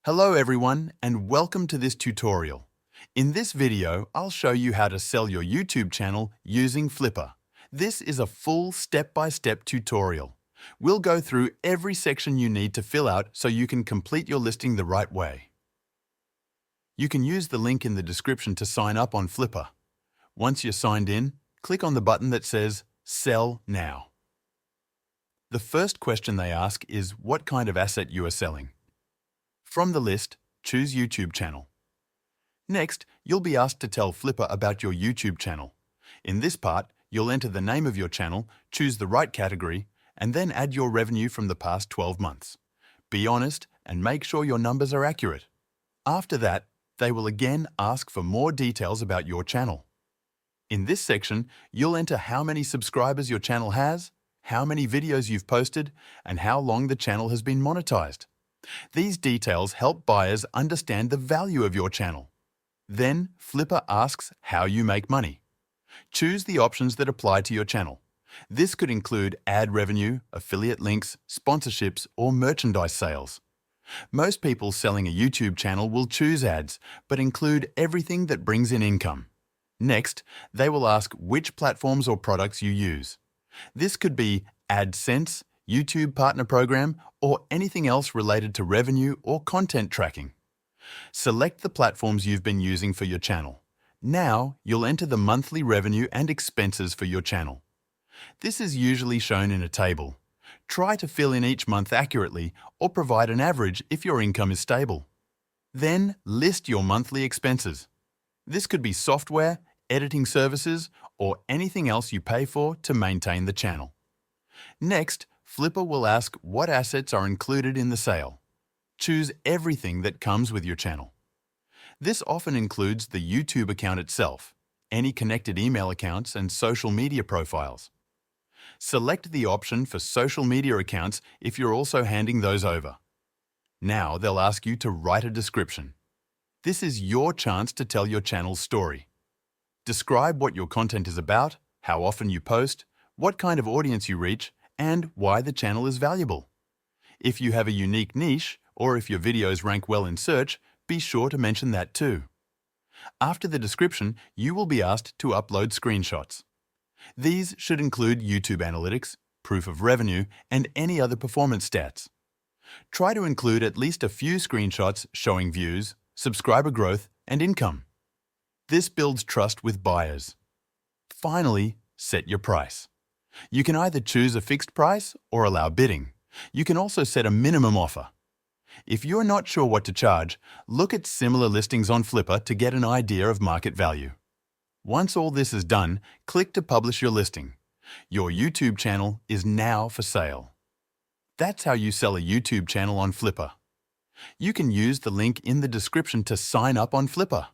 Hello everyone and welcome to this tutorial. In this video, I'll show you how to sell your YouTube channel using Flippa. This is a full step-by-step tutorial. We'll go through every section you need to fill out so you can complete your listing the right way. You can use the link in the description to sign up on Flippa. Once you're signed in, click on the button that says Sell Now. The first question they ask is what kind of asset you are selling. From the list, choose YouTube channel. Next, you'll be asked to tell Flippa about your YouTube channel. In this part, you'll enter the name of your channel, choose the right category, and then add your revenue from the past 12 months. Be honest and make sure your numbers are accurate. After that, they will again ask for more details about your channel. In this section, you'll enter how many subscribers your channel has, how many videos you've posted, and how long the channel has been monetized. These details help buyers understand the value of your channel. Then, Flippa asks how you make money. Choose the options that apply to your channel. This could include ad revenue, affiliate links, sponsorships, or merchandise sales. Most people selling a YouTube channel will choose ads, but include everything that brings in income. Next, they will ask which platforms or products you use. This could be AdSense, YouTube Partner Program, or anything else related to revenue or content tracking. Select the platforms you've been using for your channel. Now, you'll enter the monthly revenue and expenses for your channel. This is usually shown in a table. Try to fill in each month accurately or provide an average if your income is stable. Then, list your monthly expenses. This could be software, editing services, or anything else you pay for to maintain the channel. Next, Flippa will ask what assets are included in the sale. Choose everything that comes with your channel. This often includes the YouTube account itself, any connected email accounts, and social media profiles. Select the option for social media accounts if you're also handing those over. Now they'll ask you to write a description. This is your chance to tell your channel's story. Describe what your content is about, how often you post, what kind of audience you reach, and why the channel is valuable. If you have a unique niche, or if your videos rank well in search, be sure to mention that too. After the description, you will be asked to upload screenshots. These should include YouTube analytics, proof of revenue, and any other performance stats. Try to include at least a few screenshots showing views, subscriber growth, and income. This builds trust with buyers. Finally, set your price. You can either choose a fixed price or allow bidding. You can also set a minimum offer. If you're not sure what to charge, look at similar listings on Flippa to get an idea of market value. Once all this is done, click to publish your listing. Your YouTube channel is now for sale. That's how you sell a YouTube channel on Flippa. You can use the link in the description to sign up on Flippa.